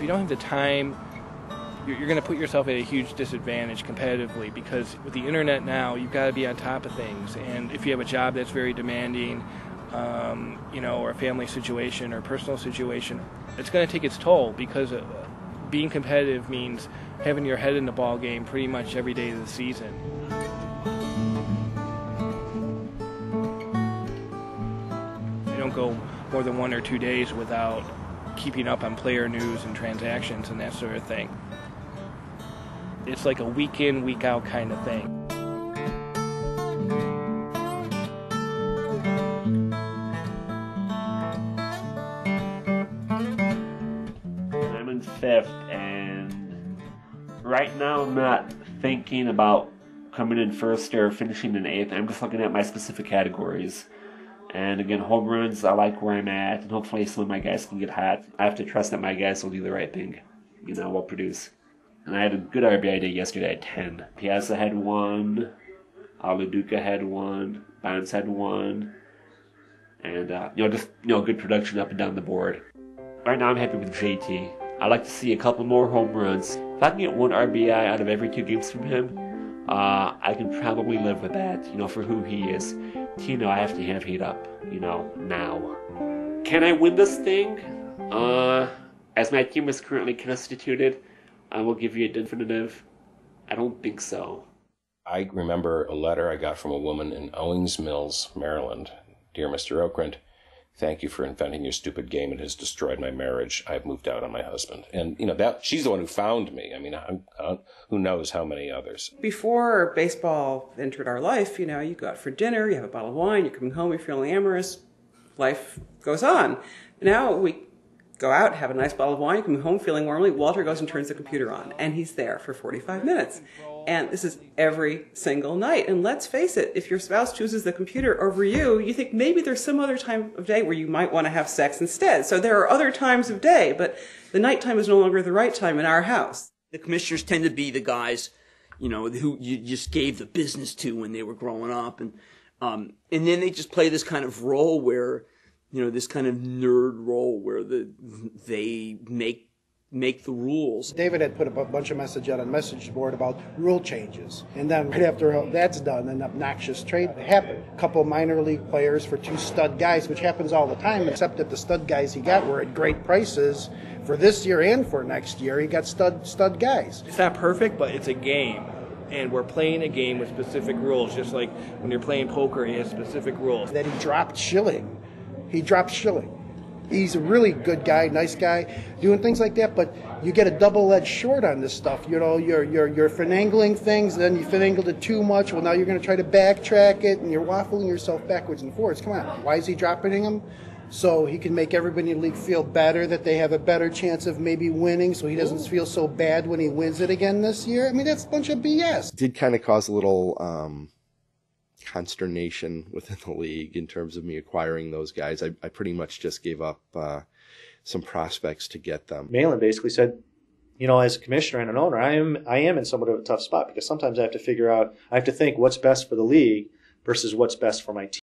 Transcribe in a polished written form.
you don't have the time, you're going to put yourself at a huge disadvantage competitively, because with the internet now, you've got to be on top of things. And if you have a job that's very demanding, or a family situation or personal situation, it's going to take its toll, because being competitive means having your head in the ball game pretty much every day of the season. I don't go more than 1 or 2 days without keeping up on player news and transactions and that sort of thing. It's like a week in, week out kind of thing. I'm in 5th, and right now I'm not thinking about coming in 1st or finishing in 8th. I'm just looking at my specific categories. And again, home runs, I like where I'm at, and hopefully some of my guys can get hot. I have to trust that my guys will do the right thing, will produce. And I had a good RBI day yesterday at 10. Piazza had 1, Aladuca had 1, Bonds had 1, and good production up and down the board. Right now I'm happy with JT. I'd like to see a couple more home runs. If I can get 1 RBI out of every 2 games from him, I can probably live with that, for who he is. Tino, I have to have heat up, now. Can I win this thing? As my team is currently constituted, I will give you a definitive. I don't think so. I remember a letter I got from a woman in Owings Mills, Maryland. Dear Mr. Okrent, thank you for inventing your stupid game. It has destroyed my marriage. I've moved out on my husband. And, that she's the one who found me. I mean, who knows how many others. Before baseball entered our life, you go out for dinner, you have a bottle of wine, you're coming home, you're feeling amorous, life goes on. Now we go out, have a nice bottle of wine, come home feeling warmly, Walter goes and turns the computer on, and he's there for 45 minutes. And this is every single night. And let's face it, if your spouse chooses the computer over you, you think maybe there's some other time of day where you might want to have sex instead. So there are other times of day, but the nighttime is no longer the right time in our house. The commissioners tend to be the guys, who you just gave the business to when they were growing up. And then they just play this kind of role where, this kind of nerd role where they make the rules. David had put a bunch of message out on message board about rule changes. And then right after that's done, an obnoxious trade happened. A couple minor league players for 2 stud guys, which happens all the time, except that the stud guys he got were at great prices for this year and for next year. He got stud guys. It's not perfect, but it's a game. And we're playing a game with specific rules, just like when you're playing poker, it has specific rules. That he dropped Schilling. He's a really good guy, nice guy, doing things like that, but you get a double-edged sword on this stuff. You're finagling things, then you finagled it too much. Well, now you're going to try to backtrack it, and you're waffling yourself backwards and forwards. Come on, why is he dropping him? So he can make everybody in the league feel better, that they have a better chance of maybe winning, so he doesn't feel so bad when he wins it again this year. I mean, that's a bunch of BS. It did kind of cause a little consternation within the league in terms of me acquiring those guys. I pretty much just gave up some prospects to get them. Malin basically said, as a commissioner and an owner, I am in somewhat of a tough spot, because sometimes I have to think what's best for the league versus what's best for my team.